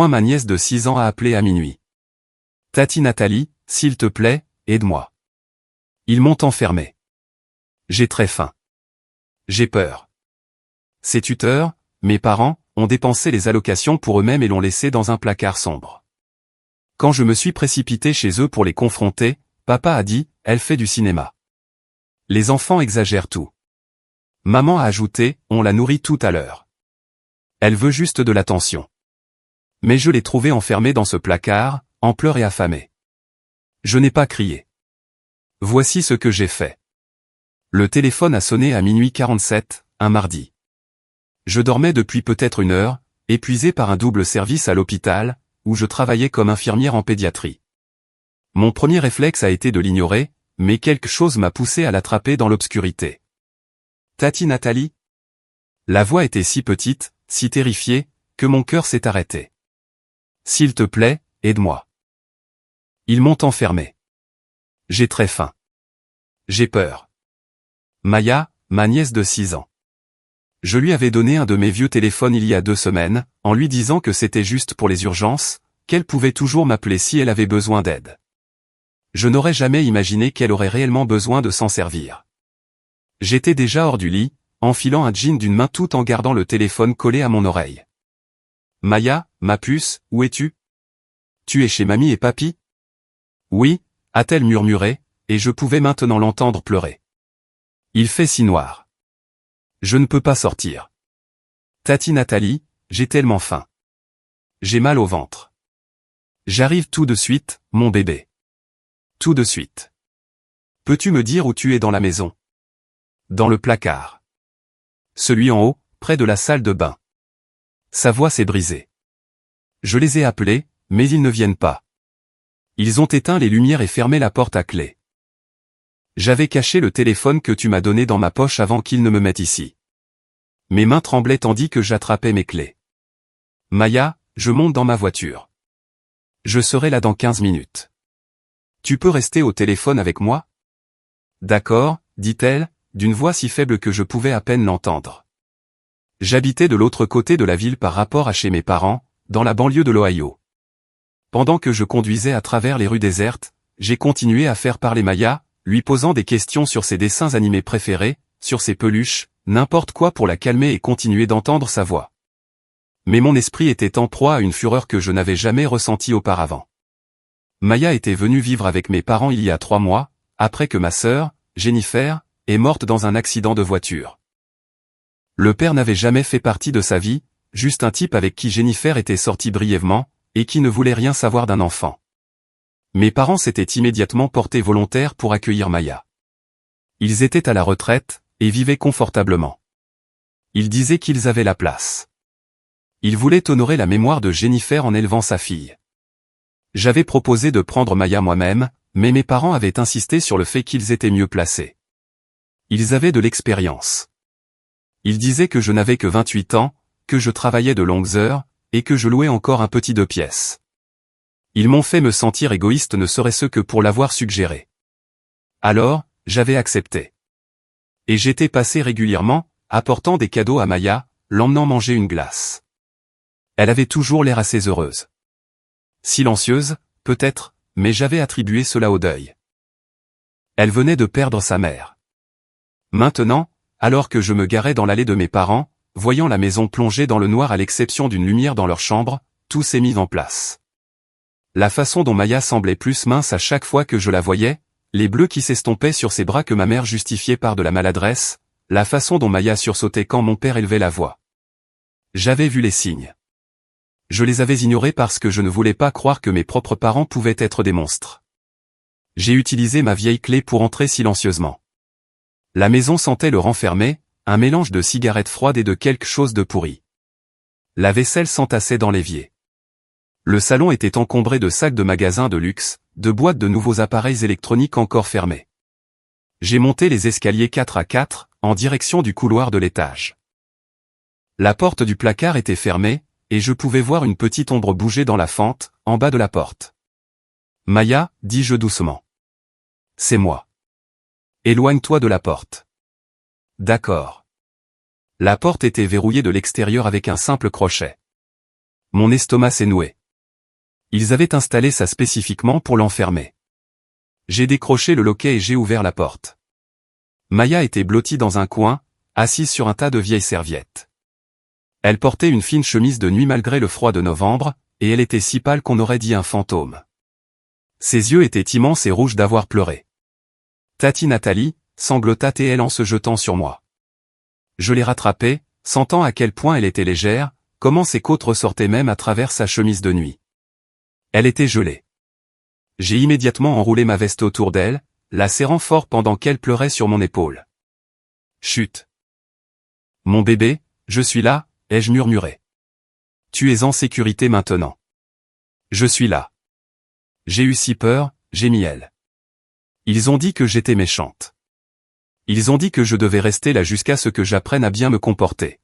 Ma nièce de 6 ans a appelé à minuit. Tati Nathalie, s'il te plaît, aide-moi. Ils m'ont enfermé. J'ai très faim. J'ai peur. Ces tuteurs, mes parents, ont dépensé les allocations pour eux-mêmes et l'ont laissé dans un placard sombre. Quand je me suis précipité chez eux pour les confronter, papa a dit, elle fait du cinéma. Les enfants exagèrent tout. Maman a ajouté, on la nourrit tout à l'heure. Elle veut juste de l'attention. Mais je l'ai trouvée enfermée dans ce placard, en pleurs et affamée. Je n'ai pas crié. Voici ce que j'ai fait. Le téléphone a sonné à minuit 47, un mardi. Je dormais depuis peut-être 1 heure, épuisé par un double service à l'hôpital, où je travaillais comme infirmière en pédiatrie. Mon premier réflexe a été de l'ignorer, mais quelque chose m'a poussé à l'attraper dans l'obscurité. Tati Nathalie? La voix était si petite, si terrifiée, que mon cœur s'est arrêté. S'il te plaît, aide-moi. Ils m'ont enfermé. J'ai très faim. J'ai peur. Maya, ma nièce de 6 ans. Je lui avais donné un de mes vieux téléphones il y a 2 semaines, en lui disant que c'était juste pour les urgences, qu'elle pouvait toujours m'appeler si elle avait besoin d'aide. Je n'aurais jamais imaginé qu'elle aurait réellement besoin de s'en servir. J'étais déjà hors du lit, enfilant un jean d'une main tout en gardant le téléphone collé à mon oreille. Maya, ma puce, où es-tu? Tu es chez mamie et papy? Oui, a-t-elle murmuré, et je pouvais maintenant l'entendre pleurer. Il fait si noir. Je ne peux pas sortir. Tati Nathalie, j'ai tellement faim. J'ai mal au ventre. J'arrive tout de suite, mon bébé. Tout de suite. Peux-tu me dire où tu es dans la maison? Dans le placard. Celui en haut, près de la salle de bain. Sa voix s'est brisée. Je les ai appelés, mais ils ne viennent pas. Ils ont éteint les lumières et fermé la porte à clé. J'avais caché le téléphone que tu m'as donné dans ma poche avant qu'ils ne me mettent ici. Mes mains tremblaient tandis que j'attrapais mes clés. Maya, je monte dans ma voiture. Je serai là dans 15 minutes. Tu peux rester au téléphone avec moi? D'accord, dit-elle, d'une voix si faible que je pouvais à peine l'entendre. J'habitais de l'autre côté de la ville par rapport à chez mes parents, dans la banlieue de l'Ohio. Pendant que je conduisais à travers les rues désertes, j'ai continué à faire parler Maya, lui posant des questions sur ses dessins animés préférés, sur ses peluches, n'importe quoi pour la calmer et continuer d'entendre sa voix. Mais mon esprit était en proie à une fureur que je n'avais jamais ressentie auparavant. Maya était venue vivre avec mes parents il y a 3 mois, après que ma sœur, Jennifer, est morte dans un accident de voiture. Le père n'avait jamais fait partie de sa vie, juste un type avec qui Jennifer était sortie brièvement, et qui ne voulait rien savoir d'un enfant. Mes parents s'étaient immédiatement portés volontaires pour accueillir Maya. Ils étaient à la retraite, et vivaient confortablement. Ils disaient qu'ils avaient la place. Ils voulaient honorer la mémoire de Jennifer en élevant sa fille. J'avais proposé de prendre Maya moi-même, mais mes parents avaient insisté sur le fait qu'ils étaient mieux placés. Ils avaient de l'expérience. Ils disaient que je n'avais que 28 ans, que je travaillais de longues heures, et que je louais encore un petit 2 pièces. Ils m'ont fait me sentir égoïste ne serait-ce que pour l'avoir suggéré. Alors, j'avais accepté. Et j'étais passé régulièrement, apportant des cadeaux à Maya, l'emmenant manger une glace. Elle avait toujours l'air assez heureuse. Silencieuse, peut-être, mais j'avais attribué cela au deuil. Elle venait de perdre sa mère. Maintenant, alors que je me garais dans l'allée de mes parents, voyant la maison plongée dans le noir à l'exception d'une lumière dans leur chambre, tout s'est mis en place. La façon dont Maya semblait plus mince à chaque fois que je la voyais, les bleus qui s'estompaient sur ses bras que ma mère justifiait par de la maladresse, la façon dont Maya sursautait quand mon père élevait la voix. J'avais vu les signes. Je les avais ignorés parce que je ne voulais pas croire que mes propres parents pouvaient être des monstres. J'ai utilisé ma vieille clé pour entrer silencieusement. La maison sentait le renfermer, un mélange de cigarettes froides et de quelque chose de pourri. La vaisselle s'entassait dans l'évier. Le salon était encombré de sacs de magasins de luxe, de boîtes de nouveaux appareils électroniques encore fermés. J'ai monté les escaliers 4 à 4, en direction du couloir de l'étage. La porte du placard était fermée, et je pouvais voir une petite ombre bouger dans la fente, en bas de la porte. « Maya, dis-je doucement. C'est moi. Éloigne-toi de la porte. » D'accord. La porte était verrouillée de l'extérieur avec un simple crochet. Mon estomac s'est noué. Ils avaient installé ça spécifiquement pour l'enfermer. J'ai décroché le loquet et j'ai ouvert la porte. Maya était blottie dans un coin, assise sur un tas de vieilles serviettes. Elle portait une fine chemise de nuit malgré le froid de novembre, et elle était si pâle qu'on aurait dit un fantôme. Ses yeux étaient immenses et rouges d'avoir pleuré. Tati Nathalie, sanglota-t-elle en se jetant sur moi. Je l'ai rattrapée, sentant à quel point elle était légère, comment ses côtes ressortaient même à travers sa chemise de nuit. Elle était gelée. J'ai immédiatement enroulé ma veste autour d'elle, la serrant fort pendant qu'elle pleurait sur mon épaule. Chut. Mon bébé, je suis là, ai-je murmuré. Tu es en sécurité maintenant. Je suis là. J'ai eu si peur, gémit elle. Ils ont dit que j'étais méchante. Ils ont dit que je devais rester là jusqu'à ce que j'apprenne à bien me comporter.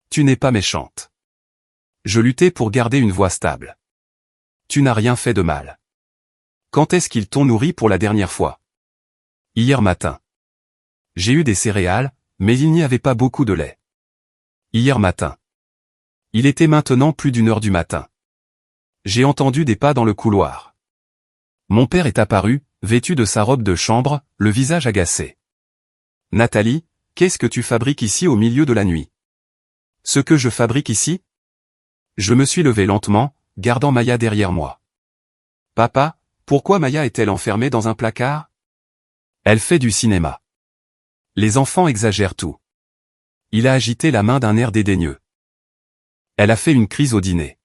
Tu n'es pas méchante. Je luttais pour garder une voix stable. Tu n'as rien fait de mal. Quand est-ce qu'ils t'ont nourri pour la dernière fois? Hier matin. J'ai eu des céréales, mais il n'y avait pas beaucoup de lait. Hier matin. Il était maintenant plus d'1 heure du matin. J'ai entendu des pas dans le couloir. Mon père est apparu, vêtu de sa robe de chambre, le visage agacé. Nathalie, qu'est-ce que tu fabriques ici au milieu de la nuit? Ce que je fabrique ici? Je me suis levé lentement, gardant Maya derrière moi. Papa, pourquoi Maya est-elle enfermée dans un placard? Elle fait du cinéma. Les enfants exagèrent tout. Il a agité la main d'un air dédaigneux. Elle a fait une crise au dîner.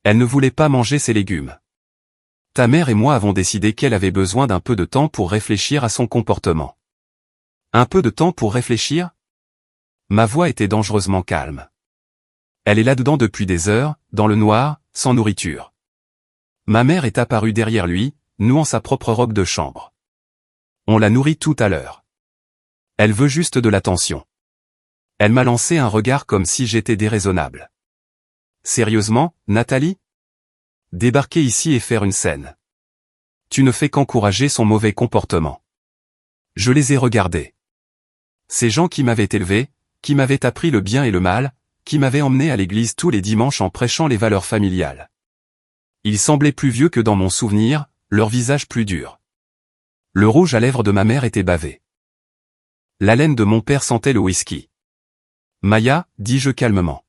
Elle ne voulait pas manger ses légumes. Ta mère et moi avons décidé qu'elle avait besoin d'un peu de temps pour réfléchir à son comportement. Un peu de temps pour réfléchir? Ma voix était dangereusement calme. Elle est là-dedans depuis des heures, dans le noir, sans nourriture. Ma mère est apparue derrière lui, nouant sa propre robe de chambre. On l'a nourrie tout à l'heure. Elle veut juste de l'attention. Elle m'a lancé un regard comme si j'étais déraisonnable. Sérieusement, Nathalie? Débarquer ici et faire une scène. Tu ne fais qu'encourager son mauvais comportement. Je les ai regardés. Ces gens qui m'avaient élevé, qui m'avaient appris le bien et le mal, qui m'avaient emmené à l'église tous les dimanches en prêchant les valeurs familiales. Ils semblaient plus vieux que dans mon souvenir, leur visage plus dur. Le rouge à lèvres de ma mère était bavé. L'haleine de mon père sentait le whisky. Maya, dis-je calmement.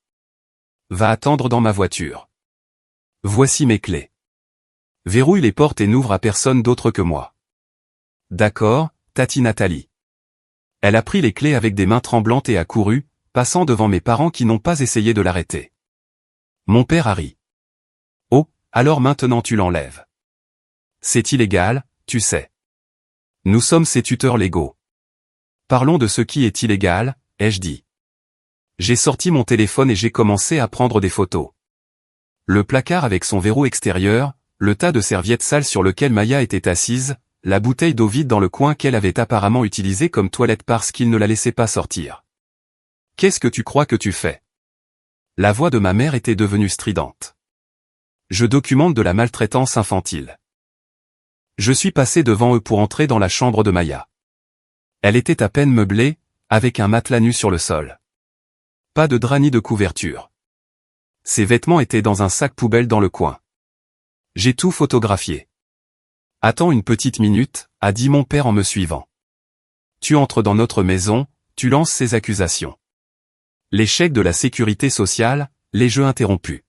Va attendre dans ma voiture. Voici mes clés. Verrouille les portes et n'ouvre à personne d'autre que moi. D'accord, Tati Nathalie. Elle a pris les clés avec des mains tremblantes et a couru, passant devant mes parents qui n'ont pas essayé de l'arrêter. Mon père a ri. Oh, alors maintenant tu l'enlèves. C'est illégal, tu sais. Nous sommes ses tuteurs légaux. Parlons de ce qui est illégal, ai-je dit. J'ai sorti mon téléphone et j'ai commencé à prendre des photos. Le placard avec son verrou extérieur, le tas de serviettes sales sur lequel Maya était assise, la bouteille d'eau vide dans le coin qu'elle avait apparemment utilisée comme toilette parce qu'il ne la laissait pas sortir. Qu'est-ce que tu crois que tu fais? La voix de ma mère était devenue stridente. Je documente de la maltraitance infantile. Je suis passé devant eux pour entrer dans la chambre de Maya. Elle était à peine meublée, avec un matelas nu sur le sol. Pas de drap ni de couverture. Ses vêtements étaient dans un sac poubelle dans le coin. J'ai tout photographié. Attends une petite minute, a dit mon père en me suivant. Tu entres dans notre maison, tu lances ces accusations. Les chèques de la sécurité sociale, les jeux interrompus.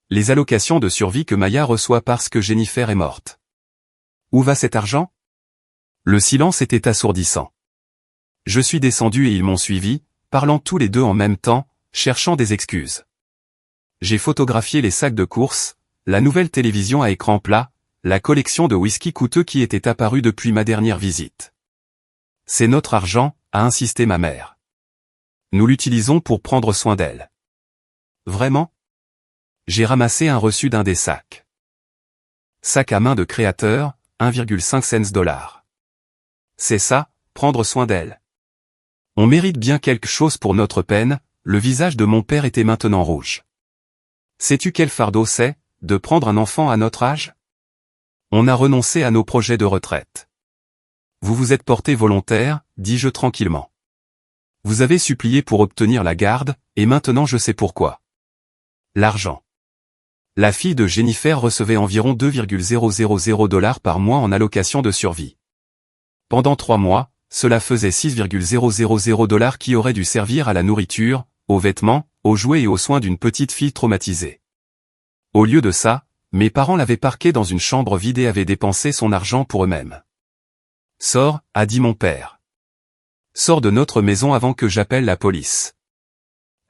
Les allocations de survie que Maya reçoit parce que Jennifer est morte. Où va cet argent? Le silence était assourdissant. Je suis descendu et ils m'ont suivi, parlant tous les deux en même temps, cherchant des excuses. J'ai photographié les sacs de courses, la nouvelle télévision à écran plat, la collection de whisky coûteux qui était apparue depuis ma dernière visite. C'est notre argent, a insisté ma mère. Nous l'utilisons pour prendre soin d'elle. Vraiment? J'ai ramassé un reçu d'un des sacs. Sac à main de créateur, 1,5 cents. C'est ça, prendre soin d'elle. On mérite bien quelque chose pour notre peine, le visage de mon père était maintenant rouge. Sais-tu quel fardeau c'est, de prendre un enfant à notre âge? On a renoncé à nos projets de retraite. Vous vous êtes porté volontaire, dis-je tranquillement. Vous avez supplié pour obtenir la garde, et maintenant je sais pourquoi. L'argent. La fille de Jennifer recevait environ 2,000 $ par mois en allocation de survie. Pendant 3 mois, cela faisait 6,000 $ qui auraient dû servir à la nourriture, aux vêtements, aux jouets et aux soins d'une petite fille traumatisée. Au lieu de ça, mes parents l'avaient parquée dans une chambre vide et avaient dépensé son argent pour eux-mêmes. « Sors », a dit mon père. « Sors de notre maison avant que j'appelle la police. »«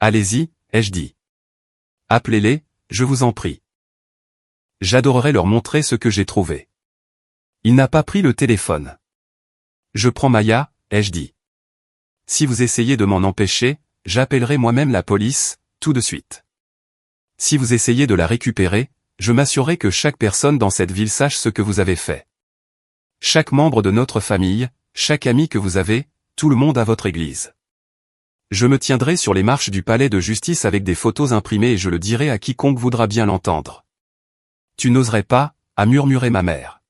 Allez-y », ai-je dit. « Appelez-les, je vous en prie. J'adorerais leur montrer ce que j'ai trouvé. » Il n'a pas pris le téléphone. « Je prends Maya », ai-je dit. « Si vous essayez de m'en empêcher, j'appellerai moi-même la police, tout de suite. Si vous essayez de la récupérer, je m'assurerai que chaque personne dans cette ville sache ce que vous avez fait. Chaque membre de notre famille, chaque ami que vous avez, tout le monde à votre église. Je me tiendrai sur les marches du palais de justice avec des photos imprimées et je le dirai à quiconque voudra bien l'entendre. Tu n'oserais pas, a murmuré ma mère.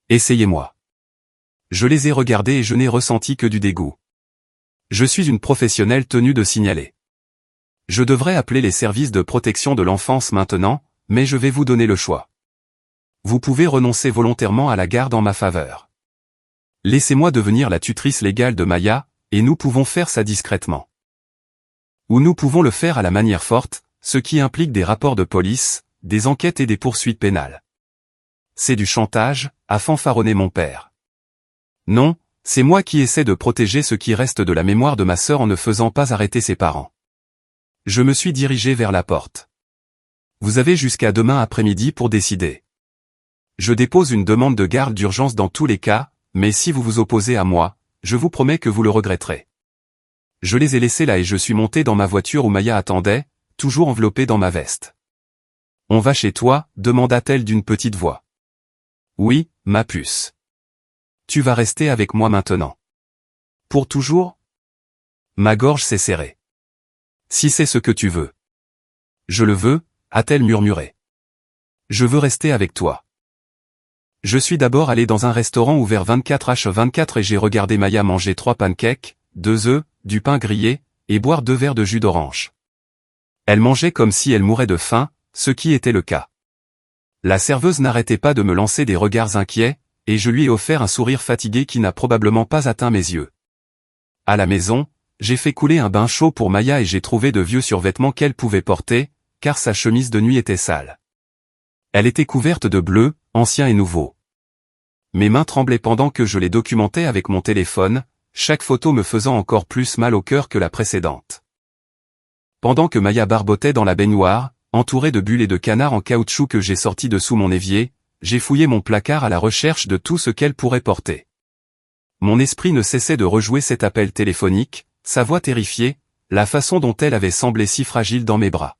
Essayez-moi. Je les ai regardés et je n'ai ressenti que du dégoût. Je suis une professionnelle tenue de signaler. Je devrais appeler les services de protection de l'enfance maintenant, mais je vais vous donner le choix. Vous pouvez renoncer volontairement à la garde en ma faveur. Laissez-moi devenir la tutrice légale de Maya, et nous pouvons faire ça discrètement. Ou nous pouvons le faire à la manière forte, ce qui implique des rapports de police, des enquêtes et des poursuites pénales. C'est du chantage, a fanfaronné mon père. Non, c'est moi qui essaie de protéger ce qui reste de la mémoire de ma sœur en ne faisant pas arrêter ses parents. Je me suis dirigé vers la porte. Vous avez jusqu'à demain après-midi pour décider. Je dépose une demande de garde d'urgence dans tous les cas, mais si vous vous opposez à moi, je vous promets que vous le regretterez. Je les ai laissés là et je suis monté dans ma voiture où Maya attendait, toujours enveloppée dans ma veste. On va chez toi, demanda-t-elle d'une petite voix. Oui, ma puce. Tu vas rester avec moi maintenant. Pour toujours? Ma gorge s'est serrée. Si c'est ce que tu veux. Je le veux, a-t-elle murmuré. Je veux rester avec toi. Je suis d'abord allé dans un restaurant ouvert 24h24 et j'ai regardé Maya manger 3 pancakes, 2 œufs, du pain grillé, et boire 2 verres de jus d'orange. Elle mangeait comme si elle mourait de faim, ce qui était le cas. La serveuse n'arrêtait pas de me lancer des regards inquiets, et je lui ai offert un sourire fatigué qui n'a probablement pas atteint mes yeux. À la maison, j'ai fait couler un bain chaud pour Maya et j'ai trouvé de vieux survêtements qu'elle pouvait porter, car sa chemise de nuit était sale. Elle était couverte de bleu, ancien et nouveau. Mes mains tremblaient pendant que je les documentais avec mon téléphone, chaque photo me faisant encore plus mal au cœur que la précédente. Pendant que Maya barbotait dans la baignoire, entourée de bulles et de canards en caoutchouc que j'ai sortis de sous mon évier, j'ai fouillé mon placard à la recherche de tout ce qu'elle pourrait porter. Mon esprit ne cessait de rejouer cet appel téléphonique, sa voix terrifiée, la façon dont elle avait semblé si fragile dans mes bras.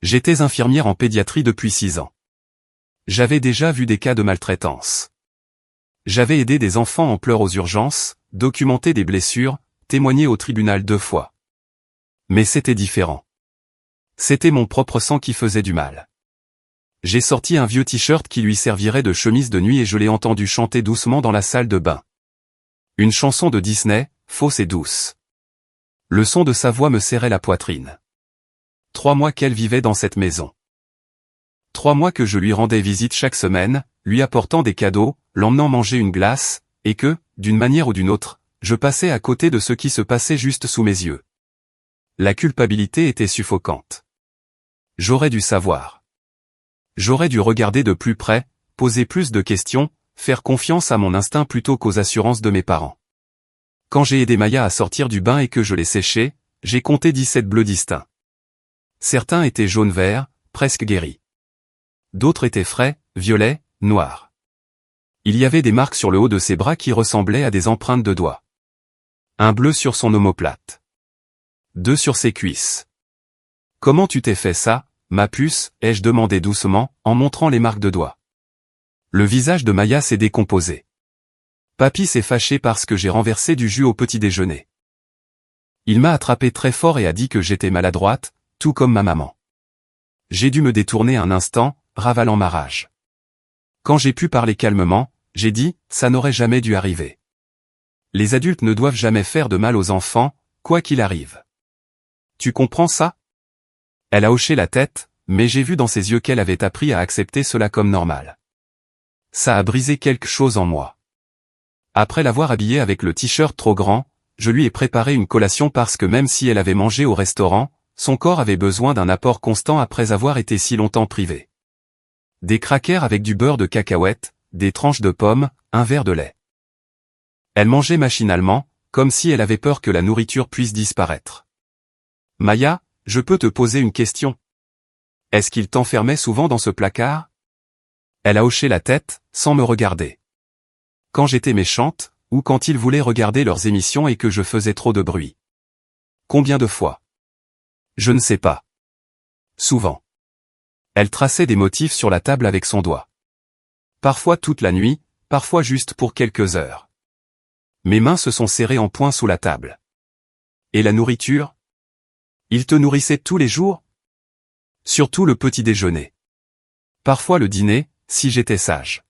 J'étais infirmière en pédiatrie depuis 6 ans. J'avais déjà vu des cas de maltraitance. J'avais aidé des enfants en pleurs aux urgences, documenté des blessures, témoigné au tribunal 2 fois. Mais c'était différent. C'était mon propre sang qui faisait du mal. J'ai sorti un vieux t-shirt qui lui servirait de chemise de nuit et je l'ai entendu chanter doucement dans la salle de bain. Une chanson de Disney, fausse et douce. Le son de sa voix me serrait la poitrine. 3 mois qu'elle vivait dans cette maison. 3 mois que je lui rendais visite chaque semaine, lui apportant des cadeaux, l'emmenant manger une glace, et que, d'une manière ou d'une autre, je passais à côté de ce qui se passait juste sous mes yeux. La culpabilité était suffocante. J'aurais dû savoir. J'aurais dû regarder de plus près, poser plus de questions, faire confiance à mon instinct plutôt qu'aux assurances de mes parents. Quand j'ai aidé Maya à sortir du bain et que je l'ai séchée, j'ai compté 17 bleus distincts. Certains étaient jaune-vert, presque guéris. D'autres étaient frais, violets, noirs. Il y avait des marques sur le haut de ses bras qui ressemblaient à des empreintes de doigts. Un bleu sur son omoplate. 2 sur ses cuisses. « Comment tu t'es fait ça, ma puce ?» ai-je demandé doucement, en montrant les marques de doigts. Le visage de Maya s'est décomposé. Papy s'est fâché parce que j'ai renversé du jus au petit déjeuner. Il m'a attrapé très fort et a dit que j'étais maladroite, tout comme ma maman. J'ai dû me détourner un instant, ravalant ma rage. Quand j'ai pu parler calmement, j'ai dit, ça n'aurait jamais dû arriver. Les adultes ne doivent jamais faire de mal aux enfants, quoi qu'il arrive. Tu comprends ça? Elle a hoché la tête, mais j'ai vu dans ses yeux qu'elle avait appris à accepter cela comme normal. Ça a brisé quelque chose en moi. Après l'avoir habillée avec le t-shirt trop grand, je lui ai préparé une collation parce que même si elle avait mangé au restaurant, son corps avait besoin d'un apport constant après avoir été si longtemps privé. Des crackers avec du beurre de cacahuète, des tranches de pommes, un verre de lait. Elle mangeait machinalement, comme si elle avait peur que la nourriture puisse disparaître. Maya, je peux te poser une question. Est-ce qu'il t'enfermait souvent dans ce placard? Elle a hoché la tête, sans me regarder. Quand j'étais méchante, ou quand ils voulaient regarder leurs émissions et que je faisais trop de bruit. Combien de fois? Je ne sais pas. Souvent. Elle traçait des motifs sur la table avec son doigt. Parfois toute la nuit, parfois juste pour quelques heures. Mes mains se sont serrées en poing sous la table. Et la nourriture? Il te nourrissait tous les jours? Surtout le petit déjeuner. Parfois le dîner, si j'étais sage.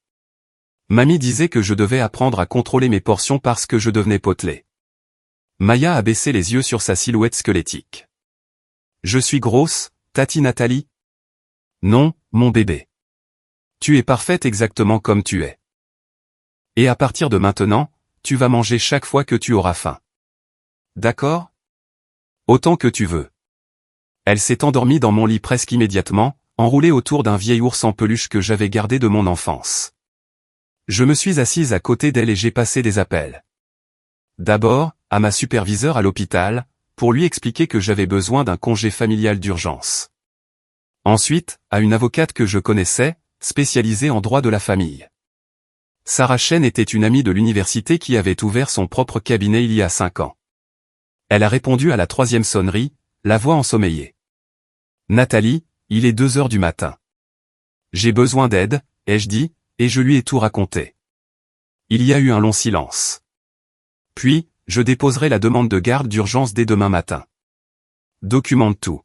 Mamie disait que je devais apprendre à contrôler mes portions parce que je devenais potelé. Maya a baissé les yeux sur sa silhouette squelettique. Je suis grosse, Tati Nathalie? Non, mon bébé. Tu es parfaite exactement comme tu es. Et à partir de maintenant, tu vas manger chaque fois que tu auras faim. D'accord? Autant que tu veux. Elle s'est endormie dans mon lit presque immédiatement, enroulée autour d'un vieil ours en peluche que j'avais gardé de mon enfance. Je me suis assise à côté d'elle et j'ai passé des appels. D'abord, à ma superviseure à l'hôpital, pour lui expliquer que j'avais besoin d'un congé familial d'urgence. Ensuite, à une avocate que je connaissais, spécialisée en droit de la famille. Sarah Chen était une amie de l'université qui avait ouvert son propre cabinet il y a 5 ans. Elle a répondu à la 3e sonnerie, la voix ensommeillée. Nathalie, il est 2 heures du matin. J'ai besoin d'aide, ai-je dit, et je lui ai tout raconté. Il y a eu un long silence. Puis, je déposerai la demande de garde d'urgence dès demain matin. Documente tout.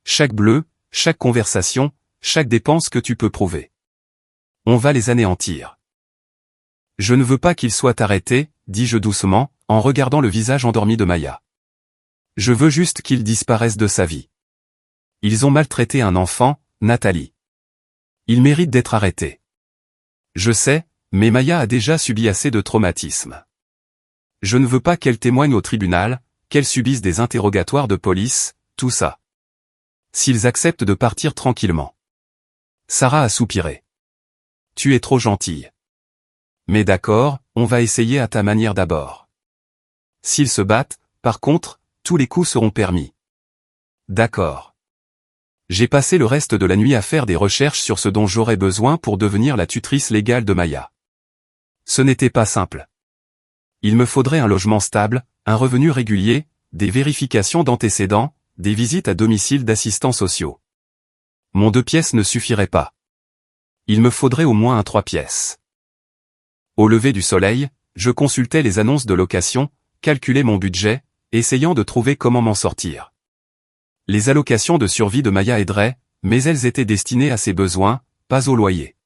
Chaque bleu, chaque conversation, chaque dépense que tu peux prouver. On va les anéantir. Je ne veux pas qu'il soit arrêté, dis-je doucement, en regardant le visage endormi de Maya. Je veux juste qu'il disparaisse de sa vie. Ils ont maltraité un enfant, Nathalie. Il mérite d'être arrêté. Je sais, mais Maya a déjà subi assez de traumatismes. Je ne veux pas qu'elle témoigne au tribunal, qu'elle subisse des interrogatoires de police, tout ça. S'ils acceptent de partir tranquillement. Sarah a soupiré. Tu es trop gentille. Mais d'accord, on va essayer à ta manière d'abord. S'ils se battent, par contre, tous les coups seront permis. D'accord. J'ai passé le reste de la nuit à faire des recherches sur ce dont j'aurais besoin pour devenir la tutrice légale de Maya. Ce n'était pas simple. Il me faudrait un logement stable, un revenu régulier, des vérifications d'antécédents, des visites à domicile d'assistants sociaux. Mon 2 pièces ne suffirait pas. Il me faudrait au moins un 3 pièces. Au lever du soleil, je consultais les annonces de location, calculais mon budget, essayant de trouver comment m'en sortir. Les allocations de survie de Maya aideraient, mais elles étaient destinées à ses besoins, pas au loyer.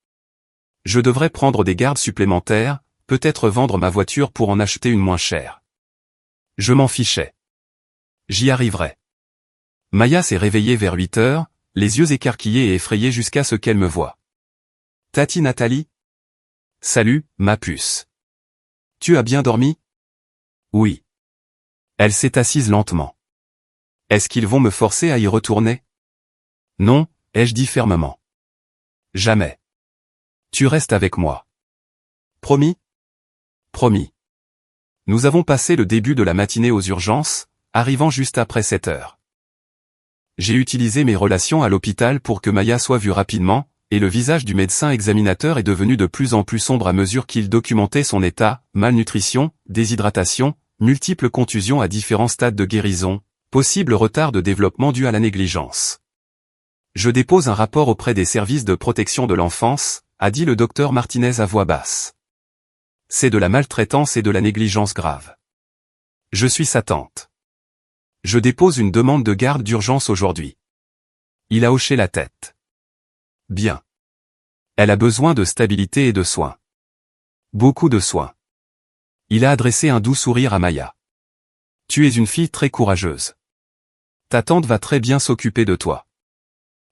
Je devrais prendre des gardes supplémentaires, peut-être vendre ma voiture pour en acheter une moins chère. Je m'en fichais. J'y arriverai. Maya s'est réveillée vers 8 heures, les yeux écarquillés et effrayés jusqu'à ce qu'elle me voie. Tati Nathalie? Salut, ma puce. Tu as bien dormi? Oui. Elle s'est assise lentement. Est-ce qu'ils vont me forcer à y retourner? Non, ai-je dit fermement. Jamais. Tu restes avec moi. Promis? Promis. Nous avons passé le début de la matinée aux urgences, arrivant juste après 7 heures. J'ai utilisé mes relations à l'hôpital pour que Maya soit vue rapidement, et le visage du médecin examinateur est devenu de plus en plus sombre à mesure qu'il documentait son état, malnutrition, déshydratation, multiples contusions à différents stades de guérison, possible retard de développement dû à la négligence. Je dépose un rapport auprès des services de protection de l'enfance, a dit le docteur Martinez à voix basse. C'est de la maltraitance et de la négligence grave. Je suis sa tante. Je dépose une demande de garde d'urgence aujourd'hui. Il a hoché la tête. Bien. Elle a besoin de stabilité et de soins. Beaucoup de soins. Il a adressé un doux sourire à Maya. Tu es une fille très courageuse. Ta tante va très bien s'occuper de toi.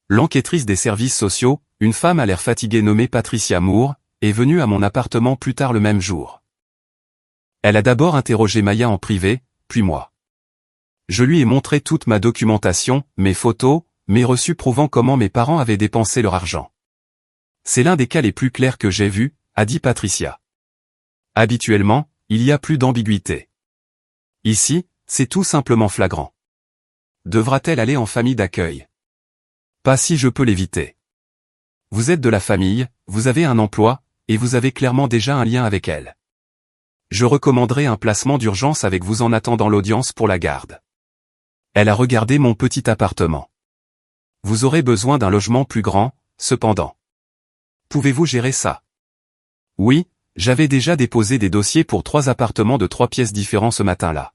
L'enquêtrice des services sociaux, une femme à l'air fatiguée nommée Patricia Moore, est venue à mon appartement plus tard le même jour. Elle a d'abord interrogé Maya en privé, puis moi. Je lui ai montré toute ma documentation, mes photos, mes reçus prouvant comment mes parents avaient dépensé leur argent. C'est l'un des cas les plus clairs que j'ai vus, a dit Patricia. Habituellement, il y a plus d'ambiguïté. Ici, c'est tout simplement flagrant. Devra-t-elle aller en famille d'accueil? Pas si je peux l'éviter. Vous êtes de la famille, vous avez un emploi, et vous avez clairement déjà un lien avec elle. Je recommanderais un placement d'urgence avec vous en attendant l'audience pour la garde. Elle a regardé mon petit appartement. Vous aurez besoin d'un logement plus grand, cependant. Pouvez-vous gérer ça? Oui, j'avais déjà déposé des dossiers pour 3 appartements de 3 pièces différents ce matin-là.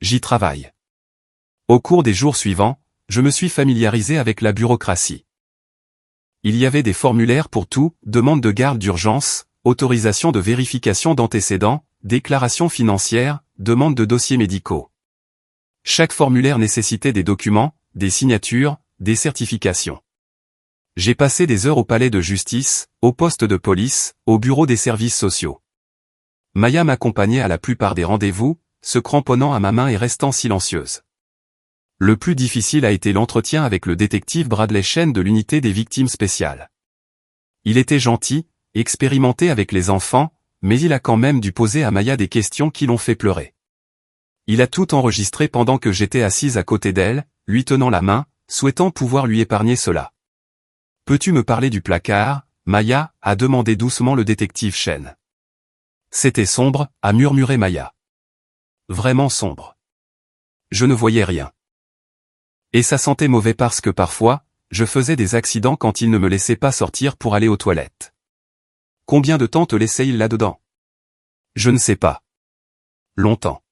J'y travaille. Au cours des jours suivants, je me suis familiarisé avec la bureaucratie. Il y avait des formulaires pour tout, demande de garde d'urgence, autorisation de vérification d'antécédents, déclaration financière, demande de dossiers médicaux. Chaque formulaire nécessitait des documents, des signatures, des certifications. J'ai passé des heures au palais de justice, au poste de police, au bureau des services sociaux. Maya m'accompagnait à la plupart des rendez-vous, se cramponnant à ma main et restant silencieuse. Le plus difficile a été l'entretien avec le détective Bradley Chen de l'unité des victimes spéciales. Il était gentil, expérimenté avec les enfants, mais il a quand même dû poser à Maya des questions qui l'ont fait pleurer. Il a tout enregistré pendant que j'étais assise à côté d'elle, lui tenant la main, souhaitant pouvoir lui épargner cela. « Peux-tu me parler du placard, Maya ?» a demandé doucement le détective Chen. C'était sombre, a murmuré Maya. Vraiment sombre. Je ne voyais rien. Et ça sentait mauvais parce que parfois, je faisais des accidents quand il ne me laissait pas sortir pour aller aux toilettes. Combien de temps te laissait-il là-dedans? Je ne sais pas. Longtemps.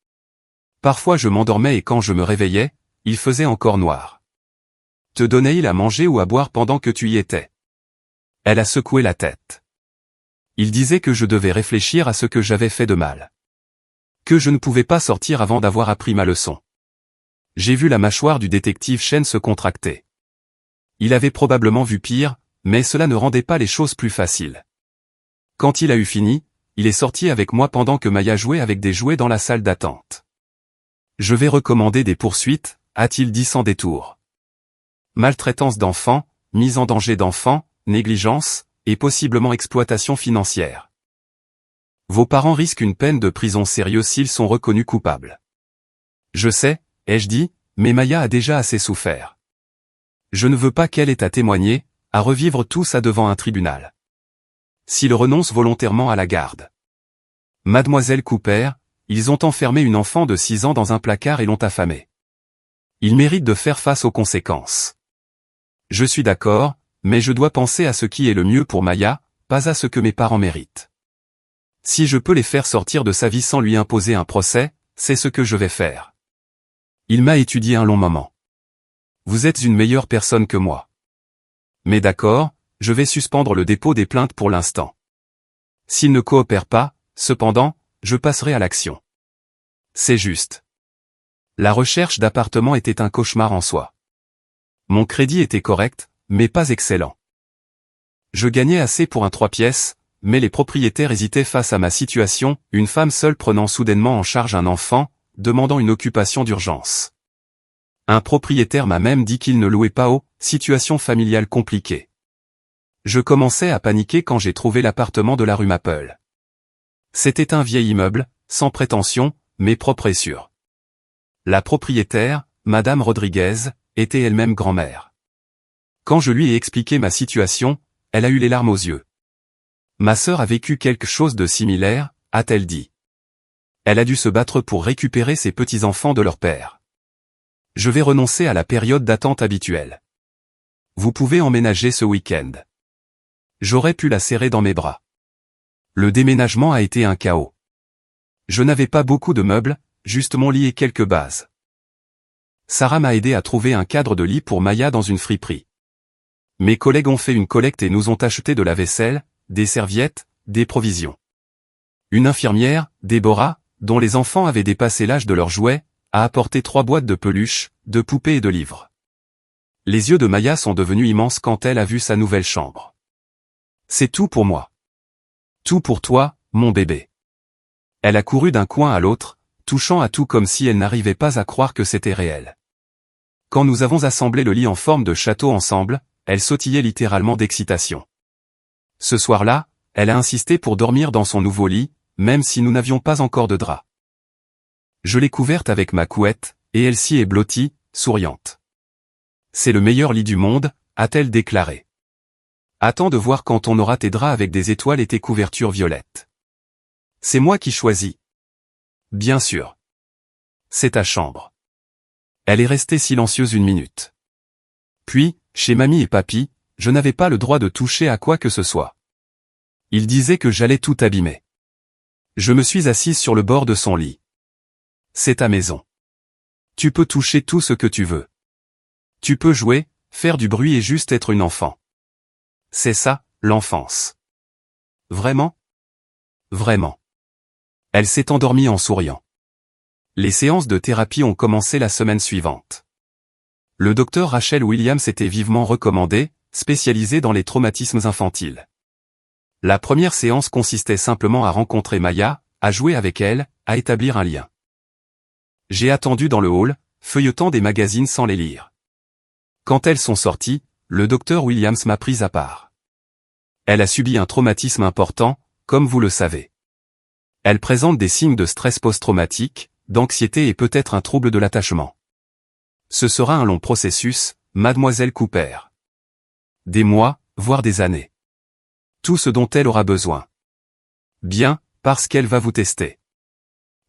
Parfois je m'endormais et quand je me réveillais, il faisait encore noir. Te donnait-il à manger ou à boire pendant que tu y étais? Elle a secoué la tête. Il disait que je devais réfléchir à ce que j'avais fait de mal. Que je ne pouvais pas sortir avant d'avoir appris ma leçon. J'ai vu la mâchoire du détective Chen se contracter. Il avait probablement vu pire, mais cela ne rendait pas les choses plus faciles. Quand il a eu fini, il est sorti avec moi pendant que Maya jouait avec des jouets dans la salle d'attente. Je vais recommander des poursuites, a-t-il dit sans détour. Maltraitance d'enfants, mise en danger d'enfants, négligence, et possiblement exploitation financière. Vos parents risquent une peine de prison sérieuse s'ils sont reconnus coupables. Je sais, ai-je dit, mais Maya a déjà assez souffert. Je ne veux pas qu'elle ait à témoigner, à revivre tout ça devant un tribunal. S'il renonce volontairement à la garde. Mademoiselle Cooper, ils ont enfermé une enfant de 6 ans dans un placard et l'ont affamée. Il mérite de faire face aux conséquences. Je suis d'accord, mais je dois penser à ce qui est le mieux pour Maya, pas à ce que mes parents méritent. Si je peux les faire sortir de sa vie sans lui imposer un procès, c'est ce que je vais faire. Il m'a étudié un long moment. Vous êtes une meilleure personne que moi. Mais d'accord, je vais suspendre le dépôt des plaintes pour l'instant. S'il ne coopère pas, cependant, je passerai à l'action. C'est juste. La recherche d'appartements était un cauchemar en soi. Mon crédit était correct, mais pas excellent. Je gagnais assez pour un 3 pièces, mais les propriétaires hésitaient face à ma situation, une femme seule prenant soudainement en charge un enfant, demandant une occupation d'urgence. Un propriétaire m'a même dit qu'il ne louait pas aux situations familiales compliquées. Je commençais à paniquer quand j'ai trouvé l'appartement de la rue Maple. C'était un vieil immeuble, sans prétention, mais propre et sûr. La propriétaire, Madame Rodriguez, était elle-même grand-mère. Quand je lui ai expliqué ma situation, elle a eu les larmes aux yeux. Ma sœur a vécu quelque chose de similaire, a-t-elle dit. Elle a dû se battre pour récupérer ses petits-enfants de leur père. Je vais renoncer à la période d'attente habituelle. Vous pouvez emménager ce week-end. J'aurais pu la serrer dans mes bras. Le déménagement a été un chaos. Je n'avais pas beaucoup de meubles, juste mon lit et quelques bases. Sarah m'a aidé à trouver un cadre de lit pour Maya dans une friperie. Mes collègues ont fait une collecte et nous ont acheté de la vaisselle, des serviettes, des provisions. Une infirmière, Déborah, dont les enfants avaient dépassé l'âge de leurs jouets, a apporté 3 boîtes de peluches, de poupées et de livres. Les yeux de Maya sont devenus immenses quand elle a vu sa nouvelle chambre. C'est tout pour moi. Tout pour toi, mon bébé. Elle a couru d'un coin à l'autre, touchant à tout comme si elle n'arrivait pas à croire que c'était réel. Quand nous avons assemblé le lit en forme de château ensemble, elle sautillait littéralement d'excitation. Ce soir-là, elle a insisté pour dormir dans son nouveau lit, même si nous n'avions pas encore de drap. Je l'ai couverte avec ma couette, et elle s'y est blottie, souriante. C'est le meilleur lit du monde, a-t-elle déclaré. Attends de voir quand on aura tes draps avec des étoiles et tes couvertures violettes. C'est moi qui choisis. Bien sûr. C'est ta chambre. Elle est restée silencieuse une minute. Puis, chez mamie et papy, je n'avais pas le droit de toucher à quoi que ce soit. Ils disaient que j'allais tout abîmer. Je me suis assise sur le bord de son lit. C'est ta maison. Tu peux toucher tout ce que tu veux. Tu peux jouer, faire du bruit et juste être une enfant. C'est ça, l'enfance. Vraiment? Vraiment. Elle s'est endormie en souriant. Les séances de thérapie ont commencé la semaine suivante. Le docteur Rachel Williams était vivement recommandé, spécialisé dans les traumatismes infantiles. La première séance consistait simplement à rencontrer Maya, à jouer avec elle, à établir un lien. J'ai attendu dans le hall, feuilletant des magazines sans les lire. Quand elles sont sorties, le docteur Williams m'a prise à part. Elle a subi un traumatisme important, comme vous le savez. Elle présente des signes de stress post-traumatique, d'anxiété et peut-être un trouble de l'attachement. Ce sera un long processus, mademoiselle Cooper. Des mois, voire des années. Tout ce dont elle aura besoin. Bien, parce qu'elle va vous tester.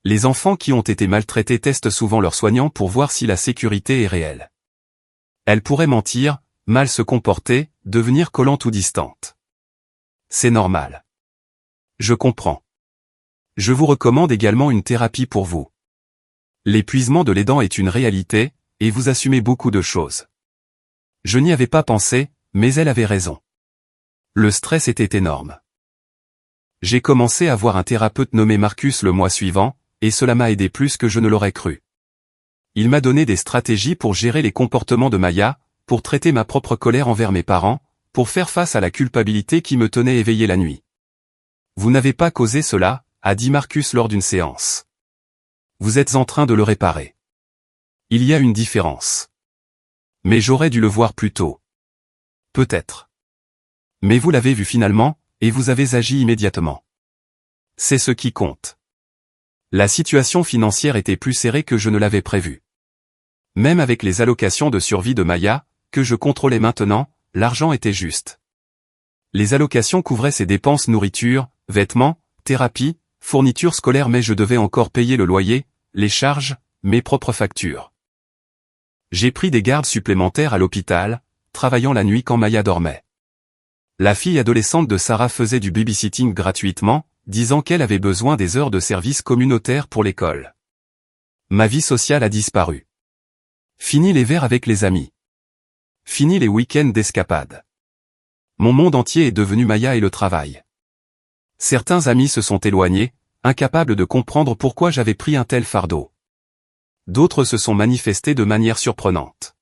Les enfants qui ont été maltraités testent souvent leurs soignants pour voir si la sécurité est réelle. Elle pourrait mentir, mal se comporter, devenir collante ou distante. C'est normal. Je comprends. Je vous recommande également une thérapie pour vous. L'épuisement de l'aidant est une réalité, et vous assumez beaucoup de choses. Je n'y avais pas pensé, mais elle avait raison. Le stress était énorme. J'ai commencé à voir un thérapeute nommé Marcus le mois suivant, et cela m'a aidé plus que je ne l'aurais cru. Il m'a donné des stratégies pour gérer les comportements de Maya, pour traiter ma propre colère envers mes parents, pour faire face à la culpabilité qui me tenait éveillé la nuit. Vous n'avez pas causé cela, a dit Marcus lors d'une séance. Vous êtes en train de le réparer. Il y a une différence. Mais j'aurais dû le voir plus tôt. Peut-être. Mais vous l'avez vu finalement, et vous avez agi immédiatement. C'est ce qui compte. La situation financière était plus serrée que je ne l'avais prévu. Même avec les allocations de survie de Maya, que je contrôlais maintenant, l'argent était juste. Les allocations couvraient ses dépenses nourriture, vêtements, thérapie, fournitures scolaires mais je devais encore payer le loyer, les charges, mes propres factures. J'ai pris des gardes supplémentaires à l'hôpital, travaillant la nuit quand Maya dormait. La fille adolescente de Sarah faisait du babysitting gratuitement, disant qu'elle avait besoin des heures de service communautaire pour l'école. Ma vie sociale a disparu. Fini les verres avec les amis. Fini les week-ends d'escapade. Mon monde entier est devenu Maya et le travail. Certains amis se sont éloignés, incapables de comprendre pourquoi j'avais pris un tel fardeau. D'autres se sont manifestés de manière surprenante.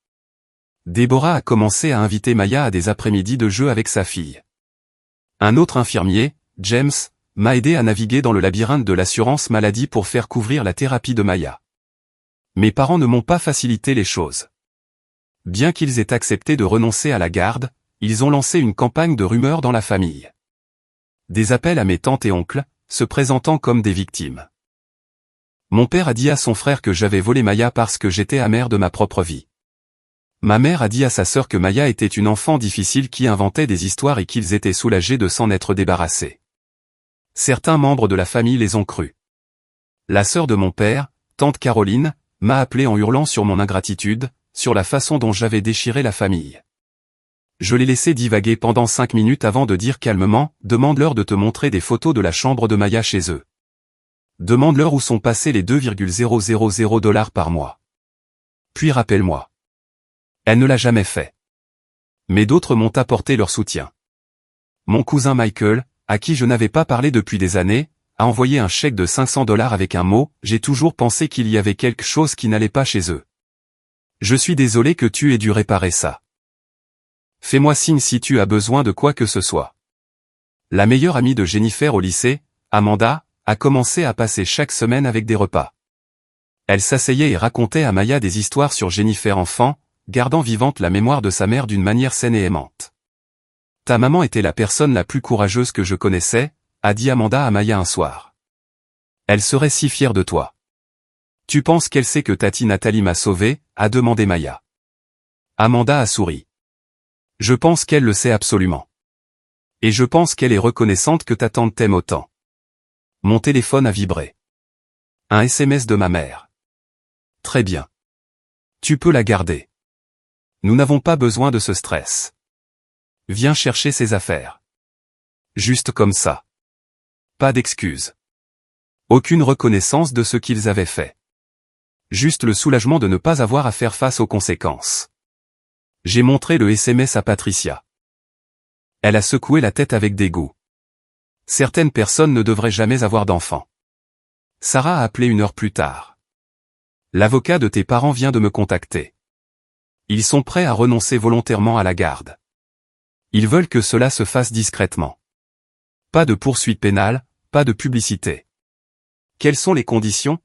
Déborah a commencé à inviter Maya à des après-midi de jeu avec sa fille. Un autre infirmier, James, m'a aidé à naviguer dans le labyrinthe de l'assurance maladie pour faire couvrir la thérapie de Maya. Mes parents ne m'ont pas facilité les choses. Bien qu'ils aient accepté de renoncer à la garde, ils ont lancé une campagne de rumeurs dans la famille. Des appels à mes tantes et oncles, se présentant comme des victimes. Mon père a dit à son frère que j'avais volé Maya parce que j'étais amer de ma propre vie. Ma mère a dit à sa sœur que Maya était une enfant difficile qui inventait des histoires et qu'ils étaient soulagés de s'en être débarrassés. Certains membres de la famille les ont crus. La sœur de mon père, tante Caroline, m'a appelé en hurlant sur mon ingratitude, sur la façon dont j'avais déchiré la famille. Je l'ai laissé divaguer pendant 5 minutes avant de dire calmement, demande-leur de te montrer des photos de la chambre de Maya chez eux. Demande-leur où sont passés les 2,000 $ par mois. Puis rappelle-moi. Elle ne l'a jamais fait. Mais d'autres m'ont apporté leur soutien. Mon cousin Michael, à qui je n'avais pas parlé depuis des années, a envoyé un chèque de 500 $ avec un mot, j'ai toujours pensé qu'il y avait quelque chose qui n'allait pas chez eux. Je suis désolé que tu aies dû réparer ça. Fais-moi signe si tu as besoin de quoi que ce soit. La meilleure amie de Jennifer au lycée, Amanda, a commencé à passer chaque semaine avec des repas. Elle s'asseyait et racontait à Maya des histoires sur Jennifer enfant, gardant vivante la mémoire de sa mère d'une manière saine et aimante. Ta maman était la personne la plus courageuse que je connaissais, a dit Amanda à Maya un soir. Elle serait si fière de toi. Tu penses qu'elle sait que Tati Nathalie m'a sauvé, a demandé Maya. Amanda a souri. Je pense qu'elle le sait absolument. Et je pense qu'elle est reconnaissante que ta tante t'aime autant. Mon téléphone a vibré. Un SMS de ma mère. Très bien. Tu peux la garder. Nous n'avons pas besoin de ce stress. Viens chercher ses affaires. Juste comme ça. Pas d'excuses. Aucune reconnaissance de ce qu'ils avaient fait. Juste le soulagement de ne pas avoir à faire face aux conséquences. J'ai montré le SMS à Patricia. Elle a secoué la tête avec dégoût. Certaines personnes ne devraient jamais avoir d'enfants. Sarah a appelé 1 heure plus tard. L'avocat de tes parents vient de me contacter. Ils sont prêts à renoncer volontairement à la garde. Ils veulent que cela se fasse discrètement. Pas de poursuite pénale, pas de publicité. Quelles sont les conditions?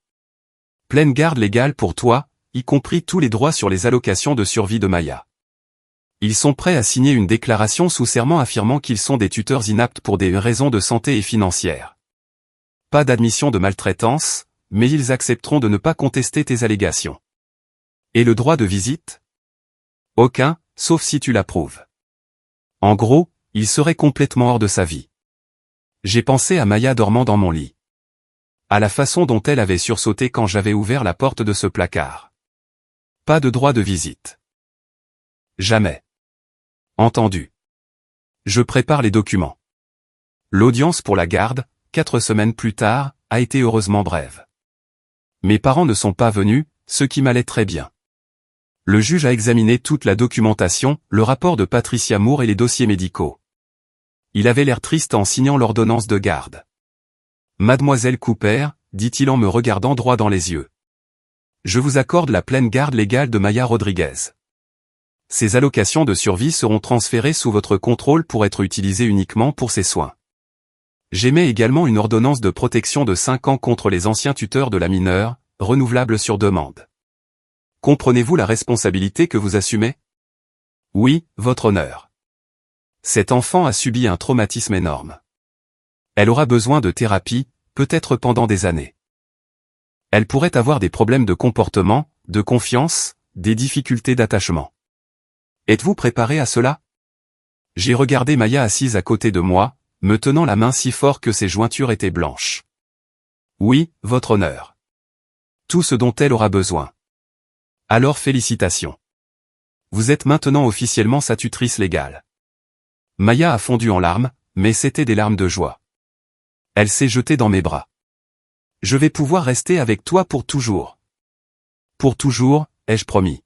Pleine garde légale pour toi, y compris tous les droits sur les allocations de survie de Maya. Ils sont prêts à signer une déclaration sous serment affirmant qu'ils sont des tuteurs inaptes pour des raisons de santé et financières. Pas d'admission de maltraitance, mais ils accepteront de ne pas contester tes allégations. Et le droit de visite? Aucun, sauf si tu l'approuves. En gros, il serait complètement hors de sa vie. J'ai pensé à Maya dormant dans mon lit. À la façon dont elle avait sursauté quand j'avais ouvert la porte de ce placard. Pas de droit de visite. Jamais. Entendu. Je prépare les documents. L'audience pour la garde, 4 semaines plus tard, a été heureusement brève. Mes parents ne sont pas venus, ce qui m'allait très bien. Le juge a examiné toute la documentation, le rapport de Patricia Moore et les dossiers médicaux. Il avait l'air triste en signant l'ordonnance de garde. Mademoiselle Cooper, dit-il en me regardant droit dans les yeux. Je vous accorde la pleine garde légale de Maya Rodriguez. Ces allocations de survie seront transférées sous votre contrôle pour être utilisées uniquement pour ses soins. J'émets également une ordonnance de protection de 5 ans contre les anciens tuteurs de la mineure, renouvelable sur demande. Comprenez-vous la responsabilité que vous assumez? Oui, votre honneur. Cet enfant a subi un traumatisme énorme. Elle aura besoin de thérapie, peut-être pendant des années. Elle pourrait avoir des problèmes de comportement, de confiance, des difficultés d'attachement. Êtes-vous préparé à cela? J'ai regardé Maya assise à côté de moi, me tenant la main si fort que ses jointures étaient blanches. Oui, votre honneur. Tout ce dont elle aura besoin. Alors félicitations. Vous êtes maintenant officiellement sa tutrice légale. Maya a fondu en larmes, mais c'était des larmes de joie. Elle s'est jetée dans mes bras. Je vais pouvoir rester avec toi pour toujours. Pour toujours, ai-je promis.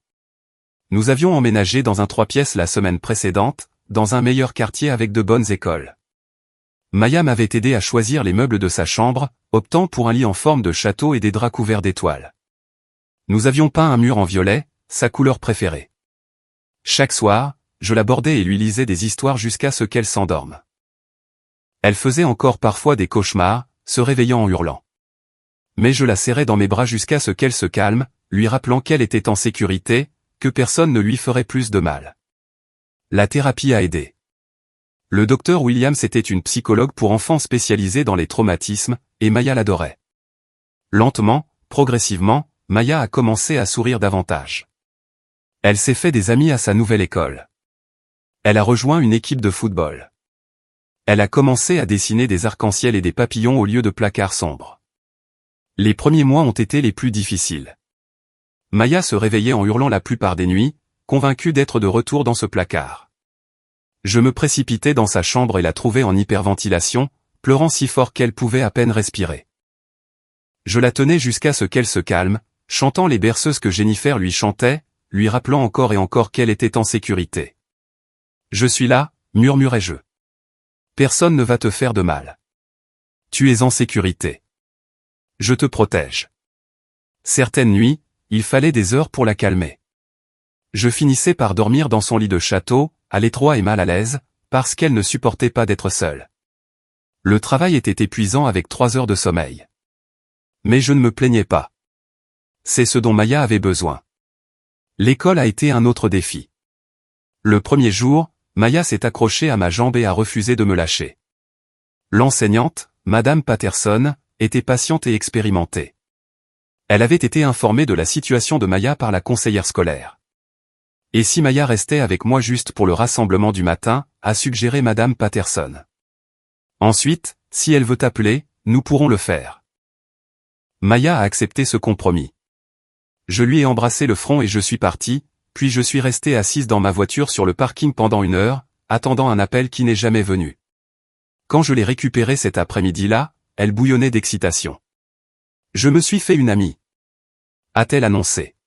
Nous avions emménagé dans un 3 pièces la semaine précédente, dans un meilleur quartier avec de bonnes écoles. Maya m'avait aidé à choisir les meubles de sa chambre, optant pour un lit en forme de château et des draps couverts d'étoiles. Nous avions peint un mur en violet, sa couleur préférée. Chaque soir, je l'abordais et lui lisais des histoires jusqu'à ce qu'elle s'endorme. Elle faisait encore parfois des cauchemars, se réveillant en hurlant. Mais je la serrais dans mes bras jusqu'à ce qu'elle se calme, lui rappelant qu'elle était en sécurité, que personne ne lui ferait plus de mal. La thérapie a aidé. Le docteur Williams était une psychologue pour enfants spécialisée dans les traumatismes, et Maya l'adorait. Lentement, progressivement, Maya a commencé à sourire davantage. Elle s'est fait des amis à sa nouvelle école. Elle a rejoint une équipe de football. Elle a commencé à dessiner des arcs-en-ciel et des papillons au lieu de placards sombres. Les premiers mois ont été les plus difficiles. Maya se réveillait en hurlant la plupart des nuits, convaincue d'être de retour dans ce placard. Je me précipitais dans sa chambre et la trouvais en hyperventilation, pleurant si fort qu'elle pouvait à peine respirer. Je la tenais jusqu'à ce qu'elle se calme, chantant les berceuses que Jennifer lui chantait, lui rappelant encore et encore qu'elle était en sécurité. « Je suis là », murmurai-je. « Personne ne va te faire de mal. Tu es en sécurité. Je te protège. » Certaines nuits, il fallait des heures pour la calmer. Je finissais par dormir dans son lit de château, à l'étroit et mal à l'aise, parce qu'elle ne supportait pas d'être seule. Le travail était épuisant avec 3 heures de sommeil. Mais je ne me plaignais pas. C'est ce dont Maya avait besoin. L'école a été un autre défi. Le premier jour, Maya s'est accrochée à ma jambe et a refusé de me lâcher. L'enseignante, Madame Patterson, était patiente et expérimentée. Elle avait été informée de la situation de Maya par la conseillère scolaire. Et si Maya restait avec moi juste pour le rassemblement du matin, a suggéré Madame Patterson. Ensuite, si elle veut t'appeler, nous pourrons le faire. Maya a accepté ce compromis. Je lui ai embrassé le front et je suis parti, puis je suis resté assise dans ma voiture sur le parking pendant 1 heure, attendant un appel qui n'est jamais venu. Quand je l'ai récupérée cet après-midi-là, elle bouillonnait d'excitation. Je me suis fait une amie. A-t-elle annoncé.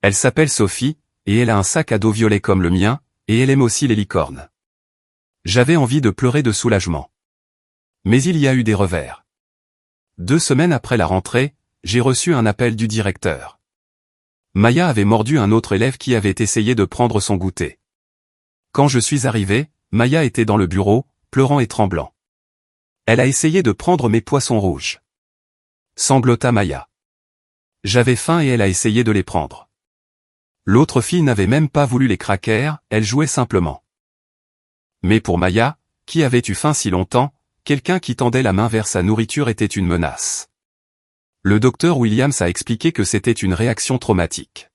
Elle s'appelle Sophie, et elle a un sac à dos violet comme le mien, et elle aime aussi les licornes. J'avais envie de pleurer de soulagement. Mais il y a eu des revers. 2 semaines après la rentrée, j'ai reçu un appel du directeur. Maya avait mordu un autre élève qui avait essayé de prendre son goûter. Quand je suis arrivé, Maya était dans le bureau, pleurant et tremblant. Elle a essayé de prendre mes poissons rouges. Sanglota Maya. J'avais faim et elle a essayé de les prendre. L'autre fille n'avait même pas voulu les crackers, elle jouait simplement. Mais pour Maya, qui avait eu faim si longtemps, quelqu'un qui tendait la main vers sa nourriture était une menace. Le docteur Williams a expliqué que c'était une réaction traumatique.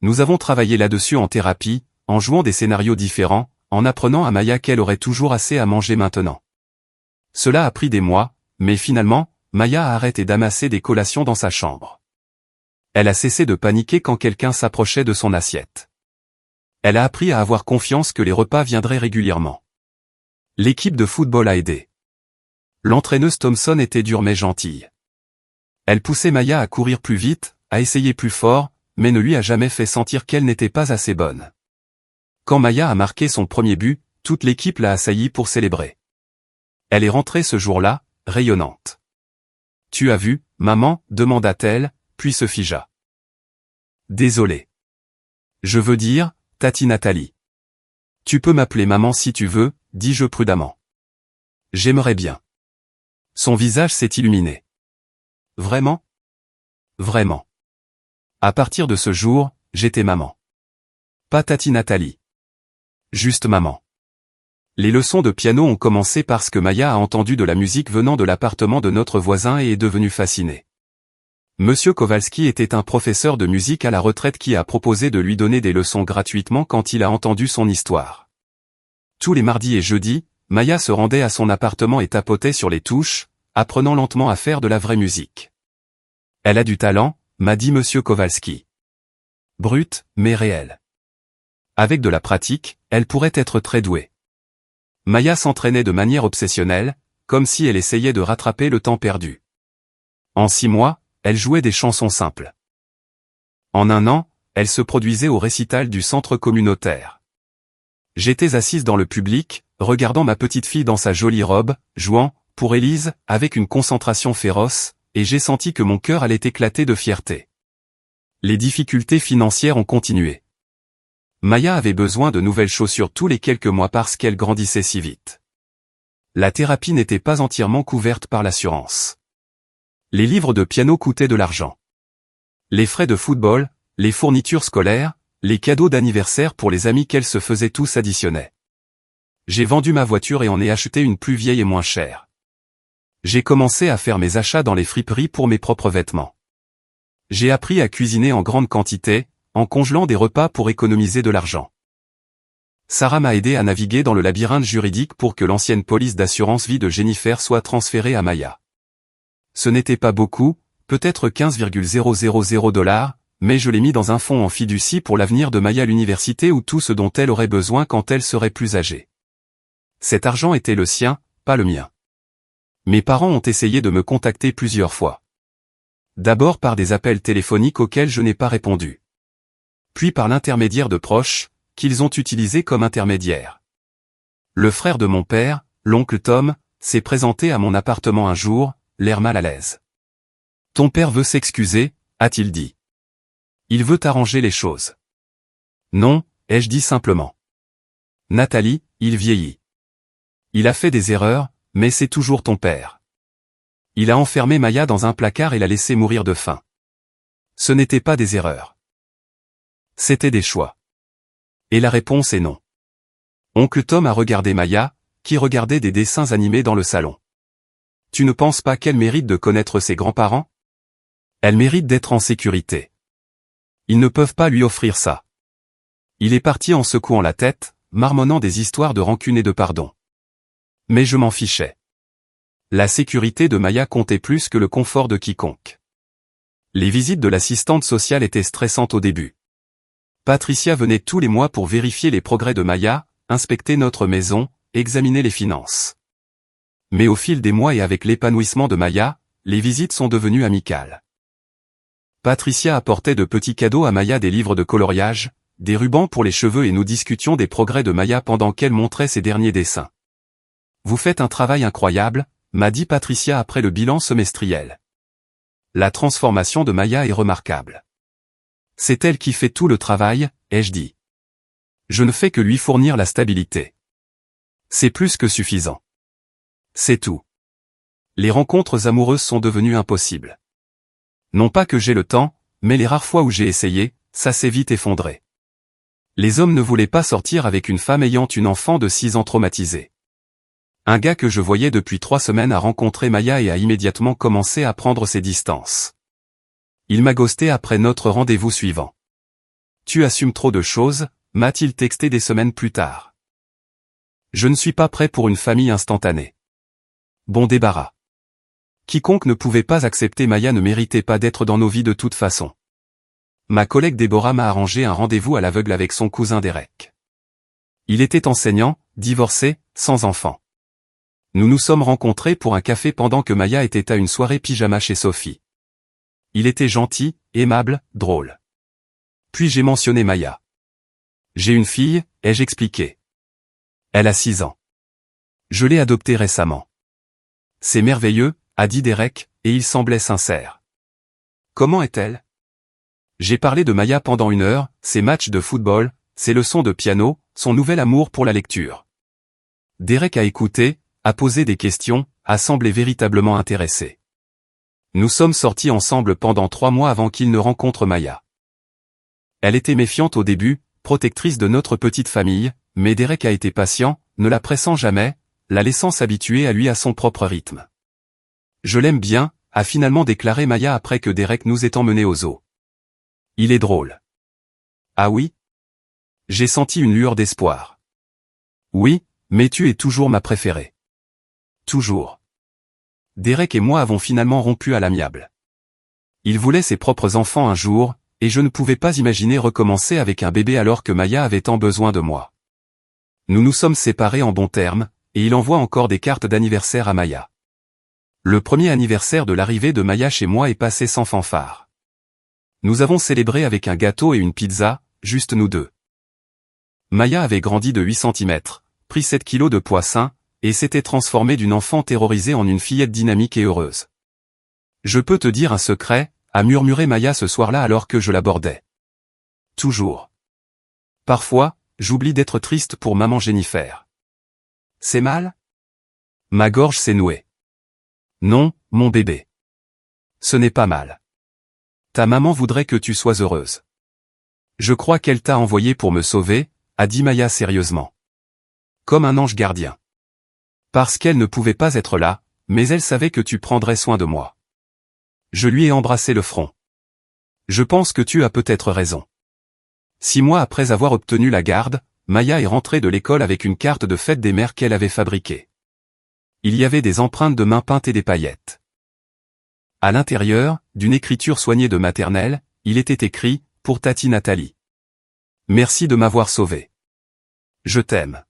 Nous avons travaillé là-dessus en thérapie, en jouant des scénarios différents, en apprenant à Maya qu'elle aurait toujours assez à manger maintenant. Cela a pris des mois, mais finalement, Maya a arrêté d'amasser des collations dans sa chambre. Elle a cessé de paniquer quand quelqu'un s'approchait de son assiette. Elle a appris à avoir confiance que les repas viendraient régulièrement. L'équipe de football a aidé. L'entraîneuse Thompson était dure mais gentille. Elle poussait Maya à courir plus vite, à essayer plus fort, mais ne lui a jamais fait sentir qu'elle n'était pas assez bonne. Quand Maya a marqué son premier but, toute l'équipe l'a assaillie pour célébrer. Elle est rentrée ce jour-là, rayonnante. « Tu as vu, maman ?» demanda-t-elle, puis se figea. « Désolé. Je veux dire, Tati Nathalie. Tu peux m'appeler maman si tu veux, dis-je prudemment. J'aimerais bien. Son visage s'est illuminé. Vraiment? Vraiment. À partir de ce jour, j'étais maman. Pas Tati Nathalie. Juste maman. Les leçons de piano ont commencé parce que Maya a entendu de la musique venant de l'appartement de notre voisin et est devenue fascinée. Monsieur Kowalski était un professeur de musique à la retraite qui a proposé de lui donner des leçons gratuitement quand il a entendu son histoire. Tous les mardis et jeudis, Maya se rendait à son appartement et tapotait sur les touches, apprenant lentement à faire de la vraie musique. Elle a du talent, m'a dit Monsieur Kowalski. Brut, mais réel. Avec de la pratique, elle pourrait être très douée. Maya s'entraînait de manière obsessionnelle, comme si elle essayait de rattraper le temps perdu. En 6 mois, elle jouait des chansons simples. En 1 an, elle se produisait au récital du centre communautaire. J'étais assise dans le public, regardant ma petite fille dans sa jolie robe, jouant, pour Élise, avec une concentration féroce, et j'ai senti que mon cœur allait éclater de fierté. Les difficultés financières ont continué. Maya avait besoin de nouvelles chaussures tous les quelques mois parce qu'elle grandissait si vite. La thérapie n'était pas entièrement couverte par l'assurance. Les livres de piano coûtaient de l'argent. Les frais de football, les fournitures scolaires, les cadeaux d'anniversaire pour les amis qu'elle se faisait tous s'additionnaient. J'ai vendu ma voiture et en ai acheté une plus vieille et moins chère. J'ai commencé à faire mes achats dans les friperies pour mes propres vêtements. J'ai appris à cuisiner en grande quantité, en congelant des repas pour économiser de l'argent. Sarah m'a aidé à naviguer dans le labyrinthe juridique pour que l'ancienne police d'assurance vie de Jennifer soit transférée à Maya. Ce n'était pas beaucoup, peut-être 15,000 $, mais je l'ai mis dans un fonds en fiducie pour l'avenir de Maya à l'université ou tout ce dont elle aurait besoin quand elle serait plus âgée. Cet argent était le sien, pas le mien. Mes parents ont essayé de me contacter plusieurs fois. D'abord par des appels téléphoniques auxquels je n'ai pas répondu. Puis par l'intermédiaire de proches, qu'ils ont utilisés comme intermédiaires. Le frère de mon père, l'oncle Tom, s'est présenté à mon appartement un jour, l'air mal à l'aise. « Ton père veut s'excuser » a-t-il dit. « Il veut arranger les choses. Non, ai-je dit simplement. Nathalie, il vieillit. Il a fait des erreurs, mais c'est toujours ton père. Il a enfermé Maya dans un placard et l'a laissé mourir de faim. Ce n'étaient pas des erreurs. C'était des choix. Et la réponse est non. Oncle Tom a regardé Maya, qui regardait des dessins animés dans le salon. Tu ne penses pas qu'elle mérite de connaître ses grands-parents? Elle mérite d'être en sécurité. Ils ne peuvent pas lui offrir ça. Il est parti en secouant la tête, marmonnant des histoires de rancune et de pardon. Mais je m'en fichais. La sécurité de Maya comptait plus que le confort de quiconque. Les visites de l'assistante sociale étaient stressantes au début. Patricia venait tous les mois pour vérifier les progrès de Maya, inspecter notre maison, examiner les finances. Mais au fil des mois et avec l'épanouissement de Maya, les visites sont devenues amicales. Patricia apportait de petits cadeaux à Maya, des livres de coloriage, des rubans pour les cheveux, et nous discutions des progrès de Maya pendant qu'elle montrait ses derniers dessins. Vous faites un travail incroyable, m'a dit Patricia après le bilan semestriel. La transformation de Maya est remarquable. C'est elle qui fait tout le travail, ai-je dit. Je ne fais que lui fournir la stabilité. C'est plus que suffisant. C'est tout. Les rencontres amoureuses sont devenues impossibles. Non pas que j'ai le temps, mais les rares fois où j'ai essayé, ça s'est vite effondré. Les hommes ne voulaient pas sortir avec une femme ayant une enfant de 6 ans traumatisée. Un gars que je voyais depuis 3 semaines a rencontré Maya et a immédiatement commencé à prendre ses distances. Il m'a ghosté après notre rendez-vous suivant. Tu assumes trop de choses, m'a-t-il texté des semaines plus tard. Je ne suis pas prêt pour une famille instantanée. Bon débarras. Quiconque ne pouvait pas accepter Maya ne méritait pas d'être dans nos vies de toute façon. Ma collègue Déborah m'a arrangé un rendez-vous à l'aveugle avec son cousin Derek. Il était enseignant, divorcé, sans enfant. Nous nous sommes rencontrés pour un café pendant que Maya était à une soirée pyjama chez Sophie. Il était gentil, aimable, drôle. Puis j'ai mentionné Maya. J'ai une fille, ai-je expliqué. Elle a 6 ans. Je l'ai adoptée récemment. C'est merveilleux, a dit Derek, et il semblait sincère. Comment est-elle? J'ai parlé de Maya pendant 1 heure, ses matchs de football, ses leçons de piano, son nouvel amour pour la lecture. Derek a écouté, a posé des questions, a semblé véritablement intéressé. Nous sommes sortis ensemble pendant 3 mois avant qu'il ne rencontre Maya. Elle était méfiante au début, protectrice de notre petite famille, mais Derek a été patient, ne la pressant jamais, la laissant s'habituer à lui à son propre rythme. Je l'aime bien, a finalement déclaré Maya après que Derek nous ait emmenés au zoo. Il est drôle. Ah oui? J'ai senti une lueur d'espoir. Oui, mais tu es toujours ma préférée. Toujours. Derek et moi avons finalement rompu à l'amiable. Il voulait ses propres enfants un jour, et je ne pouvais pas imaginer recommencer avec un bébé alors que Maya avait tant besoin de moi. Nous nous sommes séparés en bons termes, et il envoie encore des cartes d'anniversaire à Maya. Le premier anniversaire de l'arrivée de Maya chez moi est passé sans fanfare. Nous avons célébré avec un gâteau et une pizza, juste nous deux. Maya avait grandi de 8 cm, pris 7 kilos de poids sain, et s'était transformée d'une enfant terrorisée en une fillette dynamique et heureuse. Je peux te dire un secret, a murmuré Maya ce soir-là alors que je l'abordais. Toujours. Parfois, j'oublie d'être triste pour maman Jennifer. C'est mal? Ma gorge s'est nouée. Non, mon bébé. Ce n'est pas mal. Ta maman voudrait que tu sois heureuse. Je crois qu'elle t'a envoyé pour me sauver, a dit Maya sérieusement. Comme un ange gardien. Parce qu'elle ne pouvait pas être là, mais elle savait que tu prendrais soin de moi. Je lui ai embrassé le front. Je pense que tu as peut-être raison. 6 mois après avoir obtenu la garde, Maya est rentrée de l'école avec une carte de fête des mères qu'elle avait fabriquée. Il y avait des empreintes de mains peintes et des paillettes. À l'intérieur, d'une écriture soignée de maternelle, il était écrit « Pour Tati Nathalie. Merci de m'avoir sauvé. Je t'aime. »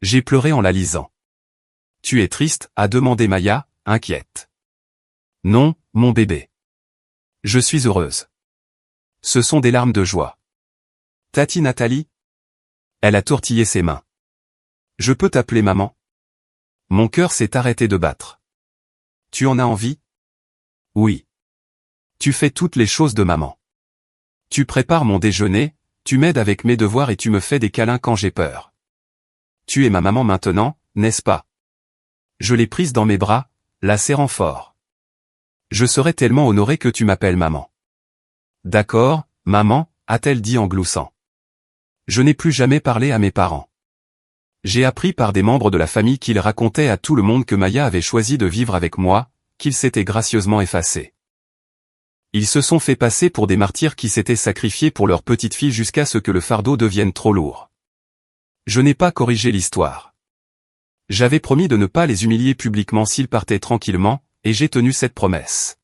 J'ai pleuré en la lisant. « Tu es triste ?» a demandé Maya, inquiète. « Non, mon bébé. Je suis heureuse. » Ce sont des larmes de joie. « Tati Nathalie ?» Elle a tortillé ses mains. « Je peux t'appeler maman ?» Mon cœur s'est arrêté de battre. « Tu en as envie ? » Oui. Tu fais toutes les choses de maman. Tu prépares mon déjeuner, tu m'aides avec mes devoirs et tu me fais des câlins quand j'ai peur. Tu es ma maman maintenant, n'est-ce pas? Je l'ai prise dans mes bras, la serrant fort. Je serais tellement honoré que tu m'appelles maman. D'accord, maman, a-t-elle dit en gloussant. Je n'ai plus jamais parlé à mes parents. J'ai appris par des membres de la famille qu'ils racontaient à tout le monde que Maya avait choisi de vivre avec moi, qu'ils s'étaient gracieusement effacés. Ils se sont fait passer pour des martyrs qui s'étaient sacrifiés pour leur petite fille jusqu'à ce que le fardeau devienne trop lourd. Je n'ai pas corrigé l'histoire. J'avais promis de ne pas les humilier publiquement s'ils partaient tranquillement, et j'ai tenu cette promesse.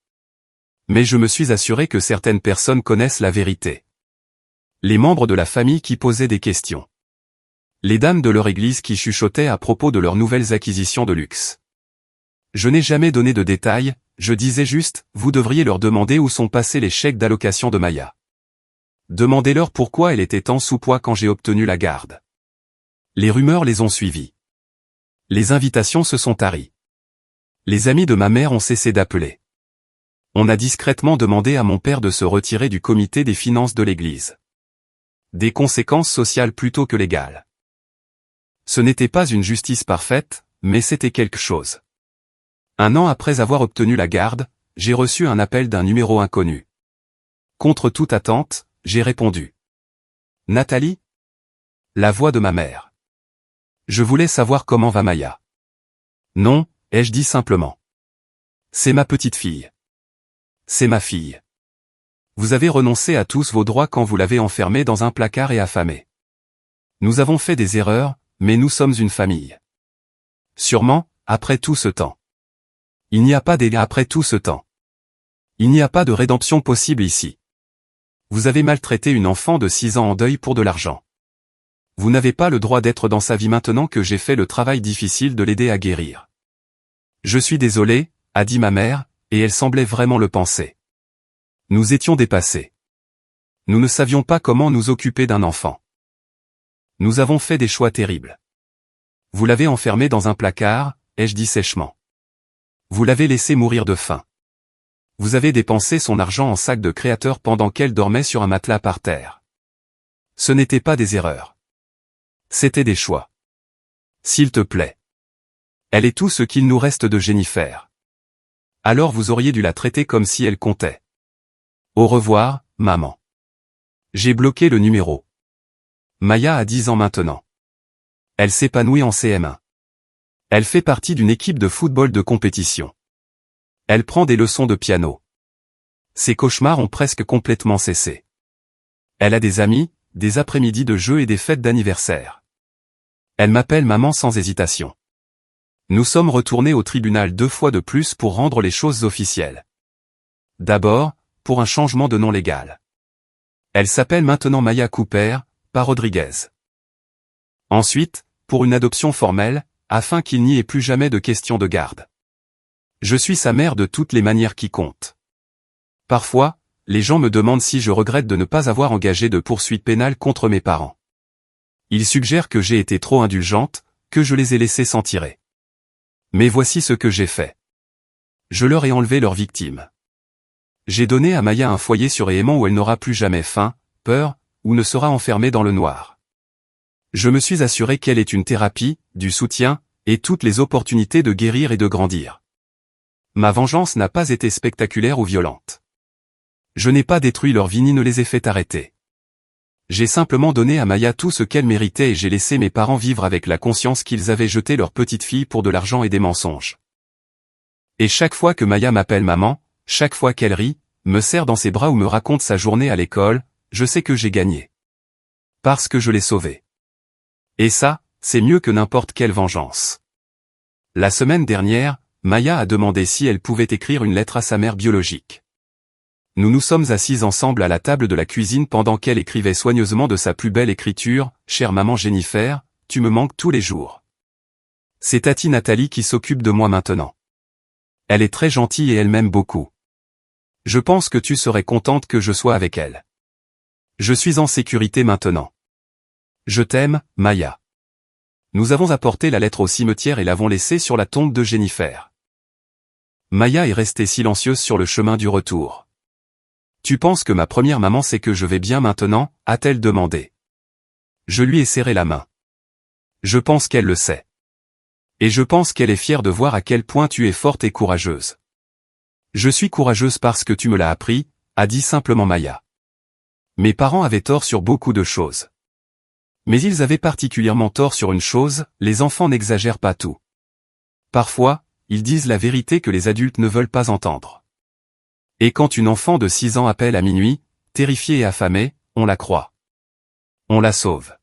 Mais je me suis assuré que certaines personnes connaissent la vérité. Les membres de la famille qui posaient des questions. Les dames de leur église qui chuchotaient à propos de leurs nouvelles acquisitions de luxe. Je n'ai jamais donné de détails, je disais juste, vous devriez leur demander où sont passés les chèques d'allocation de Maya. Demandez-leur pourquoi elle était en sous-poids quand j'ai obtenu la garde. Les rumeurs les ont suivis. Les invitations se sont taries. Les amis de ma mère ont cessé d'appeler. On a discrètement demandé à mon père de se retirer du comité des finances de l'église. Des conséquences sociales plutôt que légales. Ce n'était pas une justice parfaite, mais c'était quelque chose. Un an après avoir obtenu la garde, j'ai reçu un appel d'un numéro inconnu. Contre toute attente, j'ai répondu. Nathalie? La voix de ma mère. Je voulais savoir comment va Maya. Non, ai-je dit simplement. C'est ma petite fille. C'est ma fille. Vous avez renoncé à tous vos droits quand vous l'avez enfermée dans un placard et affamée. Nous avons fait des erreurs, mais nous sommes une famille. Sûrement, après tout ce temps. Il n'y a pas d'égards après tout ce temps. Il n'y a pas de rédemption possible ici. Vous avez maltraité une enfant de 6 ans en deuil pour de l'argent. Vous n'avez pas le droit d'être dans sa vie maintenant que j'ai fait le travail difficile de l'aider à guérir. Je suis désolé, a dit ma mère, et elle semblait vraiment le penser. Nous étions dépassés. Nous ne savions pas comment nous occuper d'un enfant. Nous avons fait des choix terribles. Vous l'avez enfermé dans un placard, ai-je dit sèchement. Vous l'avez laissé mourir de faim. Vous avez dépensé son argent en sac de créateur pendant qu'elle dormait sur un matelas par terre. Ce n'étaient pas des erreurs. C'étaient des choix. S'il te plaît. Elle est tout ce qu'il nous reste de Jennifer. Alors vous auriez dû la traiter comme si elle comptait. Au revoir, maman. J'ai bloqué le numéro. Maya a 10 ans maintenant. Elle s'épanouit en CM1. Elle fait partie d'une équipe de football de compétition. Elle prend des leçons de piano. Ses cauchemars ont presque complètement cessé. Elle a des amis, des après-midi de jeux et des fêtes d'anniversaire. Elle m'appelle maman sans hésitation. Nous sommes retournés au tribunal 2 fois de plus pour rendre les choses officielles. D'abord, pour un changement de nom légal. Elle s'appelle maintenant Maya Cooper, pas Rodriguez. Ensuite, pour une adoption formelle, afin qu'il n'y ait plus jamais de question de garde. Je suis sa mère de toutes les manières qui comptent. Parfois, les gens me demandent si je regrette de ne pas avoir engagé de poursuite pénale contre mes parents. Ils suggèrent que j'ai été trop indulgente, que je les ai laissés s'en tirer. Mais voici ce que j'ai fait. Je leur ai enlevé leurs victimes. J'ai donné à Maya un foyer suréaimant où elle n'aura plus jamais faim, peur, ou ne sera enfermée dans le noir. Je me suis assuré qu'elle ait une thérapie, du soutien, et toutes les opportunités de guérir et de grandir. Ma vengeance n'a pas été spectaculaire ou violente. Je n'ai pas détruit leur vie ni ne les ai fait arrêter. J'ai simplement donné à Maya tout ce qu'elle méritait et j'ai laissé mes parents vivre avec la conscience qu'ils avaient jeté leur petite fille pour de l'argent et des mensonges. Et chaque fois que Maya m'appelle maman, chaque fois qu'elle rit, me serre dans ses bras ou me raconte sa journée à l'école, je sais que j'ai gagné. Parce que je l'ai sauvée. Et ça, c'est mieux que n'importe quelle vengeance. La semaine dernière, Maya a demandé si elle pouvait écrire une lettre à sa mère biologique. Nous nous sommes assis ensemble à la table de la cuisine pendant qu'elle écrivait soigneusement de sa plus belle écriture, « Chère maman Jennifer, tu me manques tous les jours. » C'est Tati Nathalie qui s'occupe de moi maintenant. Elle est très gentille et elle m'aime beaucoup. Je pense que tu serais contente que je sois avec elle. Je suis en sécurité maintenant. Je t'aime, Maya. Nous avons apporté la lettre au cimetière et l'avons laissée sur la tombe de Jennifer. Maya est restée silencieuse sur le chemin du retour. Tu penses que ma première maman sait que je vais bien maintenant, a-t-elle demandé. Je lui ai serré la main. Je pense qu'elle le sait. Et je pense qu'elle est fière de voir à quel point tu es forte et courageuse. Je suis courageuse parce que tu me l'as appris, a dit simplement Maya. Mes parents avaient tort sur beaucoup de choses. Mais ils avaient particulièrement tort sur une chose, les enfants n'exagèrent pas tout. Parfois, ils disent la vérité que les adultes ne veulent pas entendre. Et quand une enfant de 6 ans appelle à minuit, terrifiée et affamée, on la croit. On la sauve.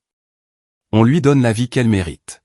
On lui donne la vie qu'elle mérite.